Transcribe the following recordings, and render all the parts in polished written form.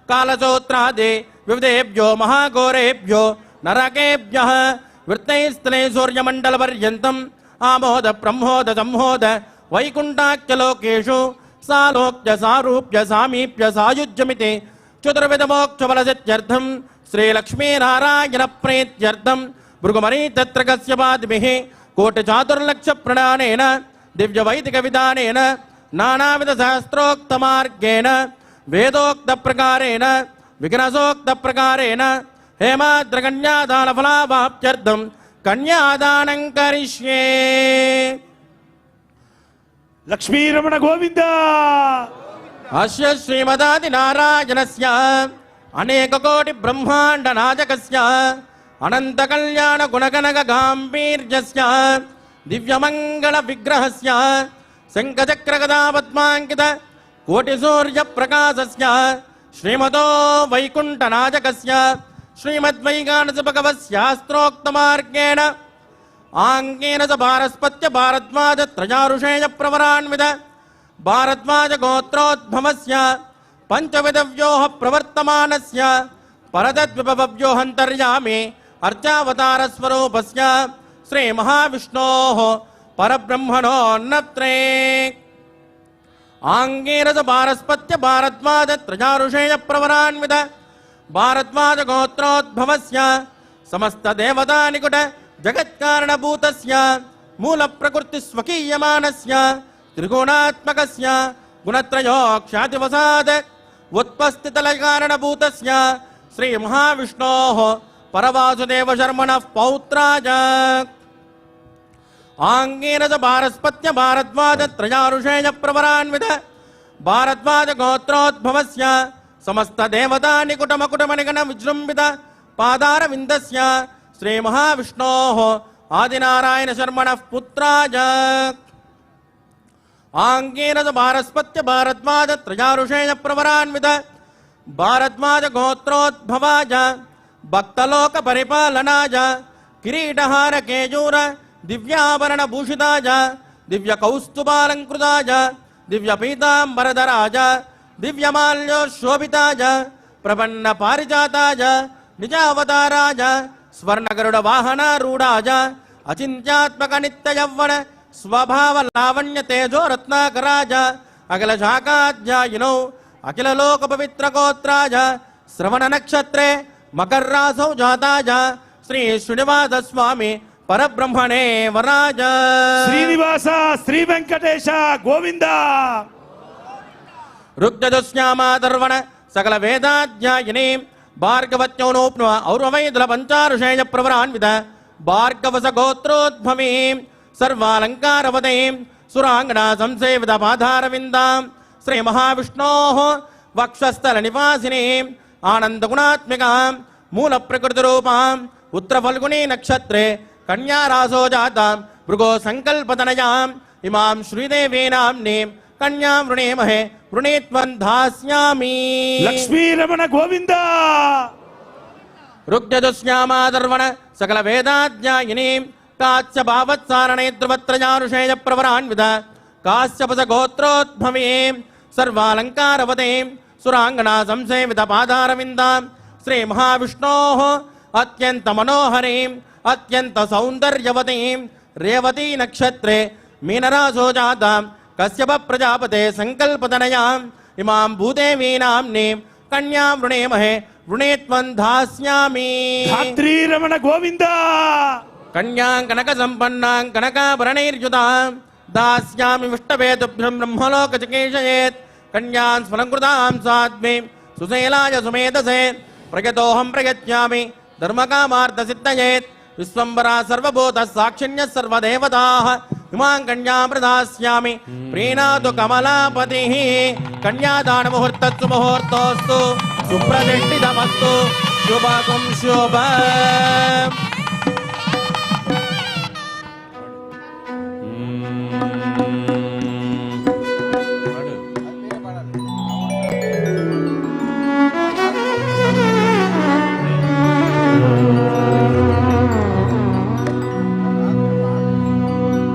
कालसूत्रादि विविधेभ्यो महाघोरेभ्यो नरकेभ्यः वृत्तैस्तने सूर्यमण्डलपर्यन्तम् आमोद ब्रह्मोद संहोद वैकुण्ठाख्यलोकेषु सालोक्य सारूप्य सामीप्य सायुज्यमिति चतुर्विधमोक्षफलसिद्ध्यर्थं श्रीलक्ष्मीनारायणप्रीत्यर्थं भृगुमरी तत्र कस्यपादिभिः कोटिचातुर्लक्षप्रणानेन दिव्यवैदिकविधानेन नानाविधशास्त्रोक्तमार्गेण वेदोक्तप्रकारेण विघ्नसोक्तप्रकारेण हेमाद्रकन्यादानफलावाप्त्यर्थं कन्यादानं करिष्ये। लक्ष्मीरमण गोविंद। अस्य श्रीमदादिनारायणस्य अनेककोटि ब्रह्मांड नायकस्य अनंत कल्याण गुणगणक गांभीर्यस्य दिव्यमंगल विग्रहस्य शंखचक्र गदा पद्मांकित कोटिसूर्य प्रकाशस्य श्रीमतो वैकुंठ नायकस्य श्रीमद्वैगानस भगवत्शास्त्रोक्तमार्गेण आंगेन च भारस्पत्य भारद्वाज त्रयारुषेय प्रवरान्वित भारद्वाज गोत्रोद्भवस्य पंचविधव्योः प्रवर्तमानस्य परतद्विभवव्योऽन्तर्यामी अर्चावतारस्वरूपस्य श्री महाविष्णोः परब्रह्मणो नत्रे आंगेन च भारस्पत्य भारद्वाज त्रयारुषेय प्रवरान्वित भारद्वाज गोत्रोद्भवस्य समस्त देवता निकुट जगत्कारणभूतस्य मूल प्रकृति स्वकीयमानस्य त्रिगुणात्मकस्य गुणत्रयोक्षातिवसाद उत्पस्थितलकारणभूतस्य श्री महाविष्णोः परवासुदेव शर्मणः पौत्राज आंगेन च भारस्पत्य भारद्वाज त्रयारुषेय प्रवरान्वित भारद्वाज गोत्रोद्भवस्य समस्त देवता निकुटमकुटमणिगण विजृंभित पादारविन्दस्य श्री महाविष्णोः आदिनारायण शर्मणः पुत्राज आंगेन च भारस्पत्य भारद्वाज त्रयारुषेय प्रवरान्वित भारद्वाज गोत्रोद्भवाज भक्तलोक परिपालनाज किरीटहार केयूर दिव्याभरण भूषिताज दिव्य कौस्तुभालंकृताज दिव्य पीतांबरधराज दिव्यमाल्योशोभिताज प्रपन्न पारिजाताज निजावताराज स्वर्णगरुड़ वाहनारूढ़ाज अचिंत्यात्मक नित्य यौवन स्वभाव लावण्य तेजो रत्नाकराज अखिल शाखाध्यायिनौ अखिल लोक पवित्र गोत्राज श्रवण नक्षत्रे मकर रासौ जाताज श्री श्रीनिवास स्वामी परब्रह्मणे वराज श्रीनिवास श्री वेंकटेश गोविंद। ऋग्यजुष्यामादर्वण सकल वेदाध्यायिनी भार्गवत्योनोप्न और्वैदुल पंचारुषेय प्रवरान्वित भार्गवस गोत्रोद्भवी सर्वालंकारवतीं सुरांगना संसेवित पादारविन्दां श्री महाविष्णोः वक्षस्थल निवासिनीं आनंद गुणात्मिकां मूल प्रकृति रूपां उत्तर फल्गुनी नक्षत्रे कन्या रासो जातां भृगो संकल्पतनयाम् इमां श्रीदेवी नाम्नीं कन्या वृणीमहे वृणीत्वं धास्यामि। लक्ष्मीरमण गोविंद। ऋग्यजुष्यामादर्वण सकल वेदाध्यायिनीं काश्य भावत्सारणेत्रवत्रयानुषेय प्रवरान्वित काश्यपस गोत्रोद्भवीं सर्वालंकारवतीं सुरांगना संसेवित पादारविन्दां श्री महाविष्णोः अत्यंत मनोहरीं अत्यंत सौंदर्यवतीं रेवती नक्षत्रे मीनरासो जातां कश्यप प्रजापते संकल्पतनयाम् इमां भूदेवी नाम्नीं कन्या वृणीमहे वृणीत्वं धास्यामि। धात्रीरमण गोविंद। कन्यां कनक संपन्नां कनकाभरणैर्युतां दास्यामि विष्टवे तुभ्यं ब्रह्मलोकचिकीर्षयेत् कन्यां स्फलङ्कृतां साध्वीं सुशीलाय सुमेधसे प्रयतोऽहं प्रयच्छामि धर्मकामार्थसिद्धयेत् विश्वम्बरा सर्वभूत साक्षिण्यः सर्वदेवताः इमां कन्यां प्रदास्यामि प्रीणातु कमलापतिः कन्यादान मुहूर्तस्तु मुहूर्तोऽस्तु सुप्रतिष्ठितमस्तु शुभं शुभम्।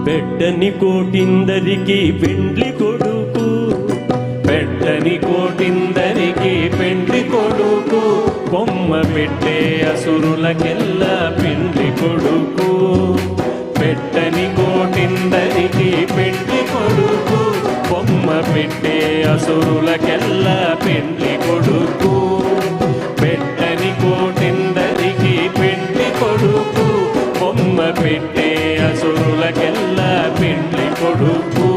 పెట్టని కోటిందరికి పెండ్లి కొడుకు పెట్టని కోటిందరికి పెండ్లి కొడుకు బొమ్మ పెట్టే అసురులకెల్ల పెండ్లి కొడుకు పెట్టని కోటిందరికి పెండ్లి కొడుకు బొమ్మ పెట్టే అసురులకెల్ల పెండ్లి కొడుకు పెట్టని కోటిందరికి పెండ్లి కొడుకు బొమ్మ పెట్టే అసురులకెల్ల పెండ్లి కొడుకు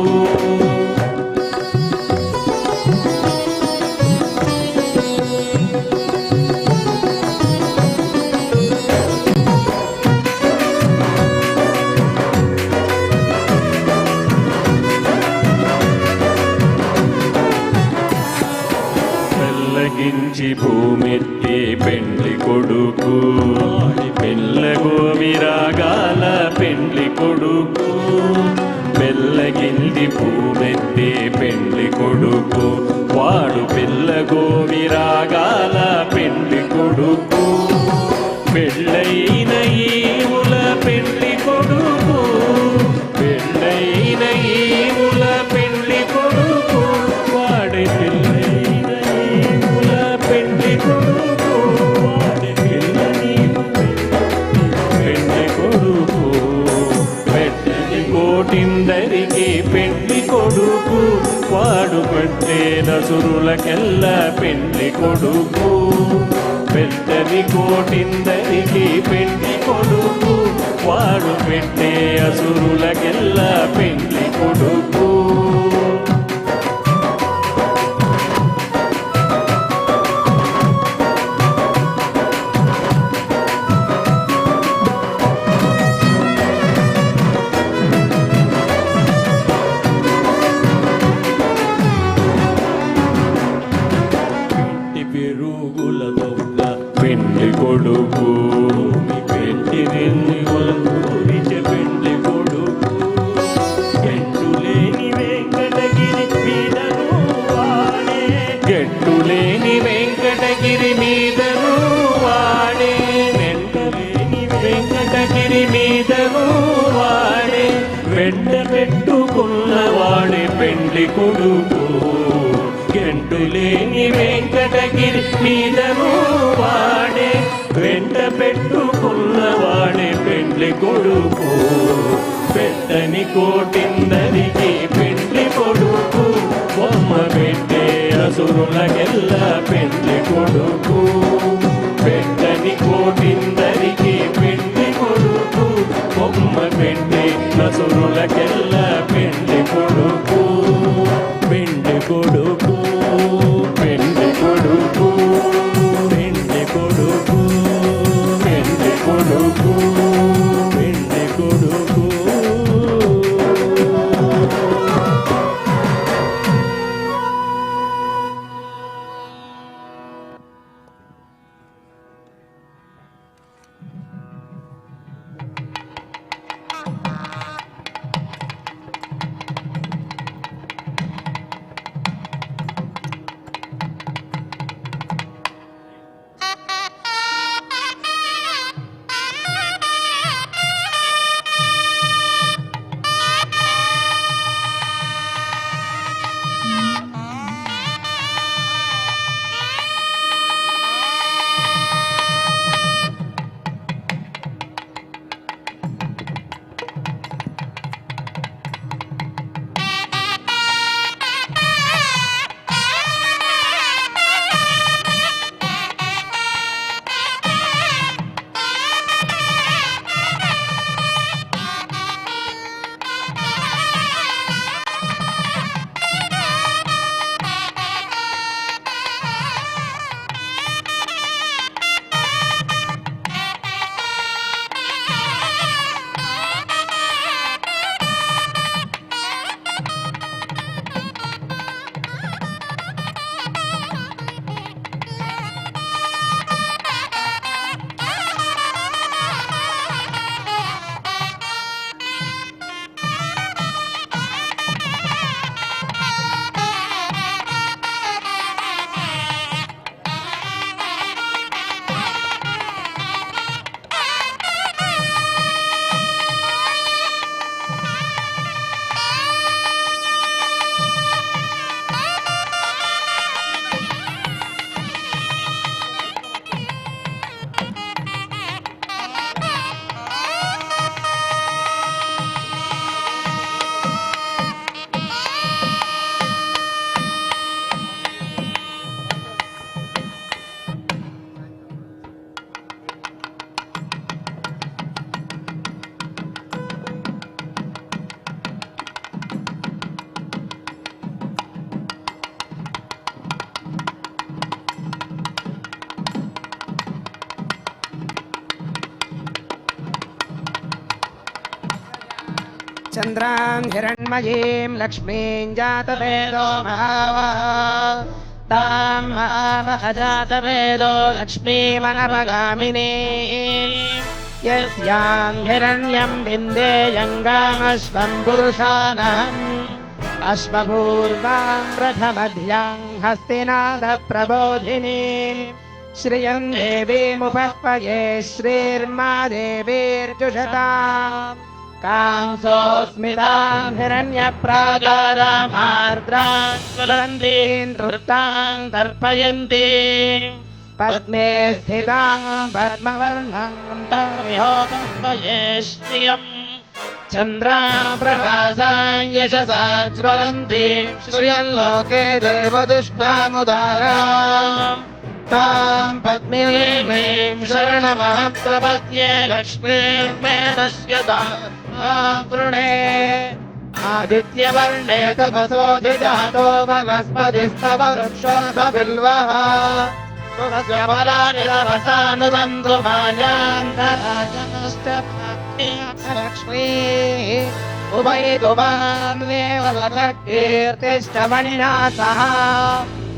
పెళ్ళగించి భూమెత్తి పెండ్లి కొడుకు పెళ్ళగో విరాగాల పెండ్లి కొడుకు పెళ్ళగించి భూమెత్తి పెండ్లి కొడుకు వాడు పెళ్ళగో విరాగాల పెండ్లి కొడుకు పెళ్ళైన ఈవుల పెండ్లి కొడుకు పెళ్ళైన ఈవుల పెండ్లి కొడుకు వాడి పెళ్ళైన ఈవుల పెండ్లి కొడుకు వాడి పెళ్ళని పెండ్లి కొడుకు పెట్టని కోటిందరికి పెండ్లి కొడుకు వాడు పట్టే నసురులకెల్ల పెండ్లి కొడుకు పెద్దది కోటిందరికి పెండ్లి కొడుకు వాడు పెట్టే అసురులకెల్ల పెండ్లి కొడుకు పెరుగుల దొంగ పెండ్లి కొడుకు పెట్టి పెండ్లి కొడుకు గెట్టులేని వెంకటగిరి మీదను వాడే గెట్టులేని వెంకటగిరి మీదను వాడే వెంటలేని వెంకటగిరి మీదను వాడే వెంట పెట్టుకున్నవాడే పెండ్లి కొడుకు గెంటులేని వెంకటగిరి మీదను వాడే వెంట పెట్టుకున్నవాడే పెండ్లి కొడుకు పెట్టని కోటిందరికి పెండ్లి కొడుకు బొమ్మ పెట్టే అసురులకెల్ల పెండ్లి కొడుకు పెట్టని కోటిందరికి పెండ్లి కొడుకు బొమ్మ పెట్టే అసురులకెల్ల పెండ్లి కొడుకు పెండ్లి కొడుకు పెండ్లి కొడుకు పెండ్లి కొడుకు పెండ్లి కొడుకు పెండ్లి కొడుకు चन्द्रां हिरण्मयीं लक्ष्मीं जातवेदो महावः तां महावः जातवेदो लक्ष्मीमनपगामिनीं यस्यां हिरण्यं विन्देयङ्गामश्वं पुरुषानहम् अश्वपूर्वां प्रथमध्यां हस्तिनादप्रबोधिनी श्रियं देवीमुपह्वये श्रीर्मा देवीर्जुषताम् कांसोऽस्मितां हिरण्यप्राकारामार्द्रां ज्वलन्तीं धृतां तर्पयन्ती पद्मे स्थितां पद्मवर्णां तमिहोपह्वये श्रियम् चन्द्राप्रभासां यशसा ज्वलन्तीं श्रियल्लोके देवदुष्टामुदाराम् तां पद्मीं शरणमहं प्रपद्ये लक्ष्मीर्मे तस्य वृणे आदित्यवर्णे तपसोऽधिजातो वनस्पतिस्तव वृक्षोऽभिल्वः तुलस्य फलानि तपसानुबन्धु मायान्तराजनश्च लक्ष्मीः उभयतु मां देववरकीर्तिश्च मणिना सह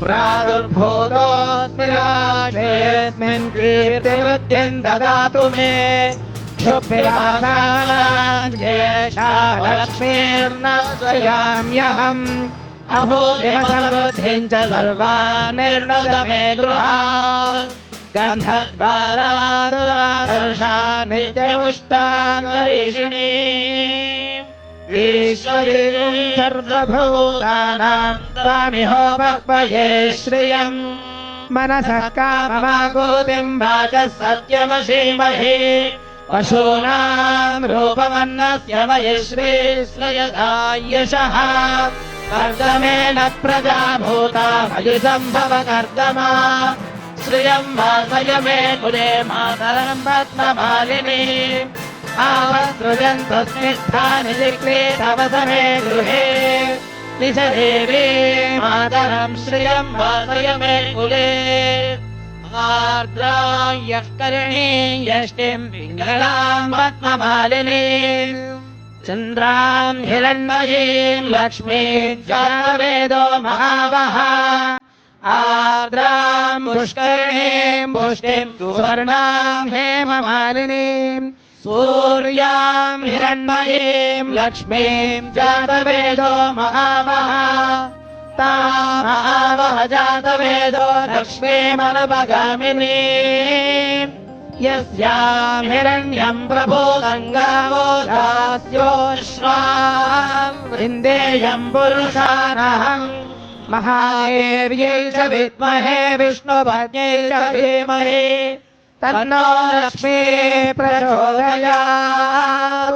प्रादुर्भूतोऽस्मिन् कीर्तिवृद्धिं ददातु मे शुभ्राजेशा लक्ष्मीर्न स्वयाम्यहम् अभूतिमसमृद्धिं च सर्वानिर्णद मे गृहात् गन्धद्वारादर्शा नित्यमुष्टाङ्गरीषिणी ईश्वरीं सर्वभूतानां तामिहोपह्वये श्रियम् मनसः काममाकूतिं वाचः सत्यमशीमहि पशूनां रूपमन्नस्य मयि श्रीश्रयदा यशः कर्दमेन प्रजा भूता मयि सम्भव कर्दमा श्रियं वासय मे कुले मातरं पद्ममालिनी आवसृजन्तु स्निग्धानि जिक्रीतवस मे गृहे निजदेवी मातरं श्रियं वासय मे कुले आर्द्रां यष्करिणीं यष्टिं पिङ्गलां पद्ममालिनीं चन्द्रां हिरण्मयीं लक्ष्मीं जातवेदो महावः आर्द्रां पुष्करिणीं पुष्टिं सुवर्णां हेममालिनीं सूर्यां हिरण्मयीं लक्ष्मीं जातवेदो महावः तां महावः जातवेदो लक्ष्मीमनपगामिनीं यस्यां हिरण्यं प्रभूतं गावो दास्योश्वां विन्देयं पुरुषानहम् महादेव्यै च विद्महे विष्णुपत्न्यै च धीमहि तन्नो लक्ष्मी प्रचोदयात्।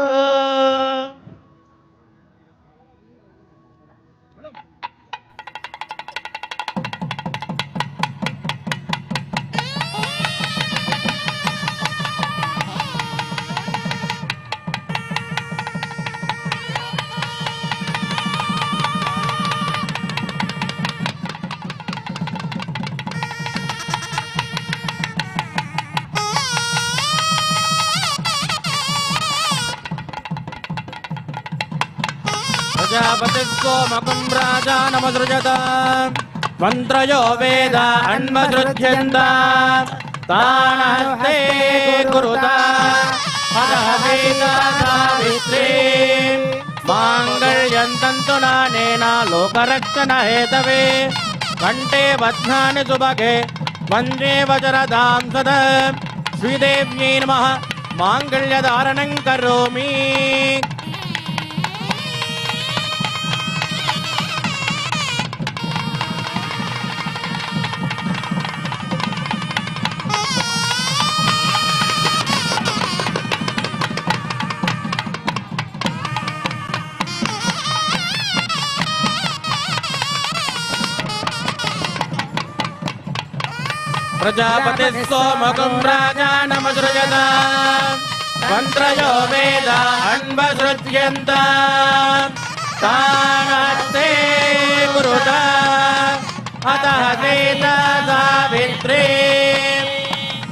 प्रजापतिः सोमकं राजानमसृजत मन्त्रयो वेद अन्वसृज्यन्त तानहस्ते कुरुता हरः वेदा सावित्री माङ्गल्यं तन्तुनानेन लोकरक्षणहेतवे कण्ठे बध्नानि सुभगे वन्दे वज्रदां सदा श्रीदेव्यै नमः माङ्गल्यधारणं करोमि। प्रजापतिः सोमकं राजानमसृजत मन्त्रयो वेद अन्वसृज्यन्त तानहस्ते कुरुता अतः सीता सावित्री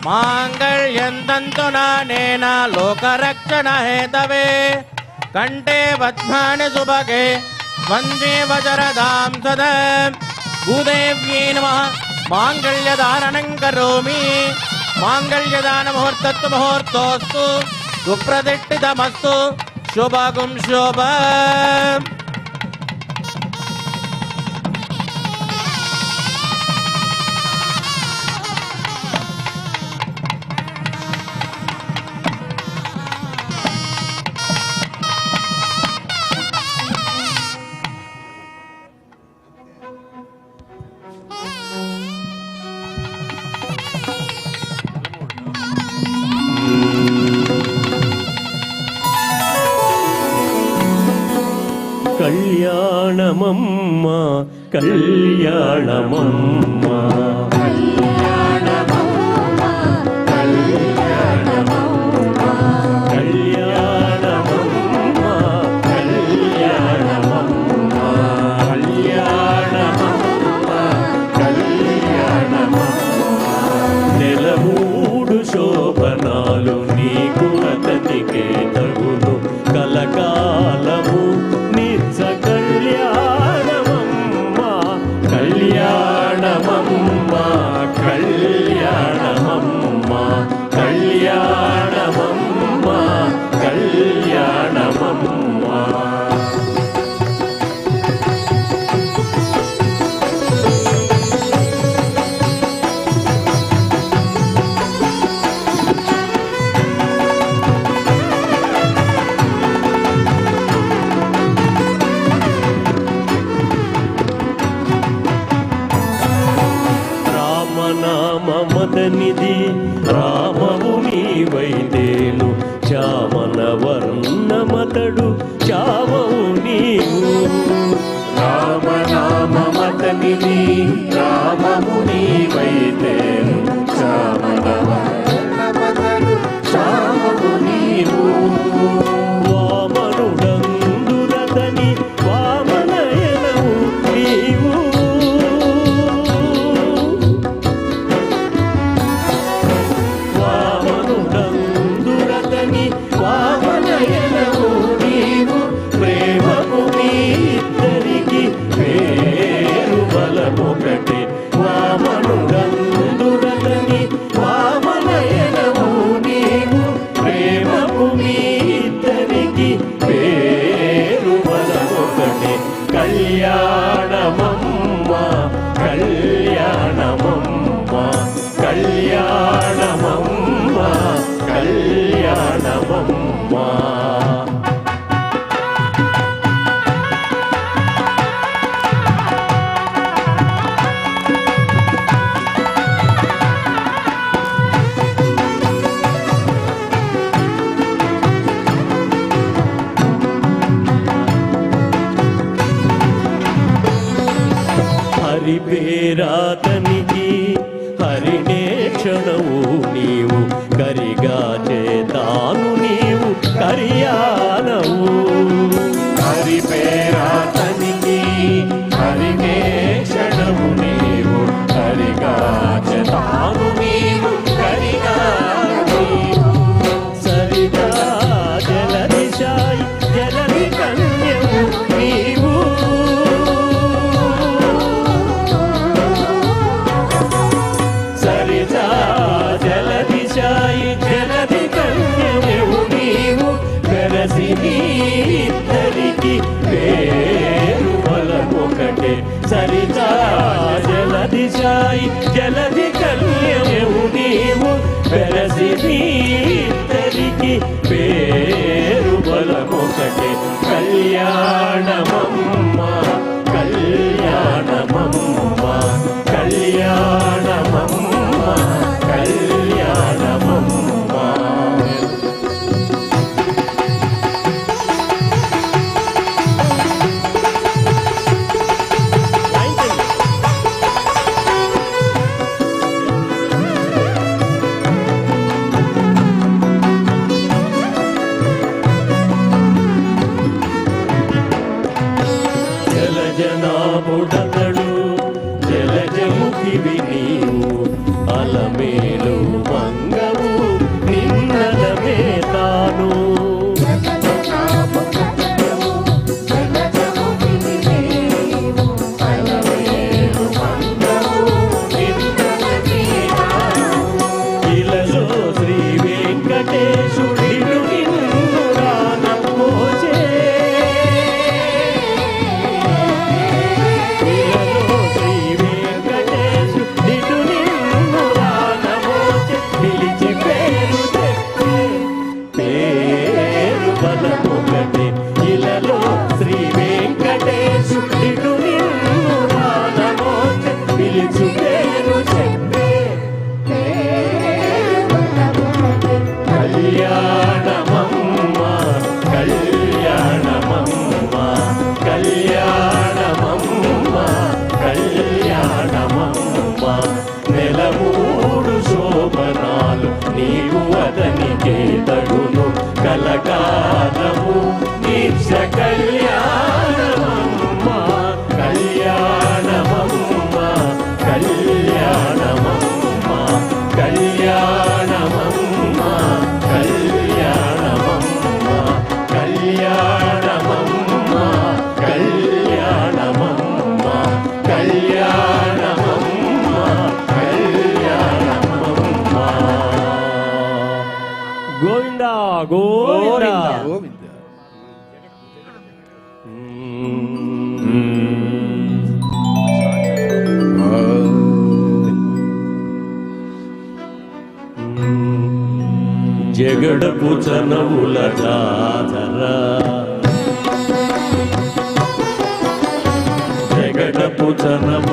माङ्गल्यं तन्तुनानेन लोकरक्षणहेतवे కంఠే పద్మాని సుభగే వందే వజరదాం సదా భూదేవ్యై నమః మాంగళ్యదారణం కరోమి మాంగళ్యదాన ముహూర్తోస్తు సుప్రతిష్ఠితమస్తు శుభగుం శుభ కళ్యాణమమ్మ కళ్యాణమమ్మ నెలమూడు శోభనాలు నీకు అతనికే తగును కలకాలము నిత్య కళ్యాణమమ్మ కళ్యాణమమ్మ కళ్యాణమమ్మ కళ్యాణమమ్మ కళ్యాణమమ్మ మదనిధి రామము నీవైతేను చామన వర్ణమతడు చామవు నీవు రామనామమతనిధి రామము నీవైతేను చామన వర్ణమతడు చామవు నీవు వామనుడందురతని వామనయనము నీవు ఒకటి వామనుడందురతని వామనయనము నీవు ప్రేమకు మీ ఇద్దరికి పేరు బలమొకటి కళ్యాణమమ్మ కళ్యాణమమ్మ కళ్యాణమమ్మ కళ్యాణమమ్మ హరి పేరాతనికి హరినే క్షణవు నీవు కరిగా చేతాను నీవు కరియానవు హరి పేరాతనికి హరినే క్షణము నీవు కరిగా చేతాను నీవు కరియానవు సరిగా జలదిశాయి జలది కన్యవు నీవు జలదిశాయి జలది గోవింద గోవింద జగడపు చనవుల జాతర జగడపు చనవుల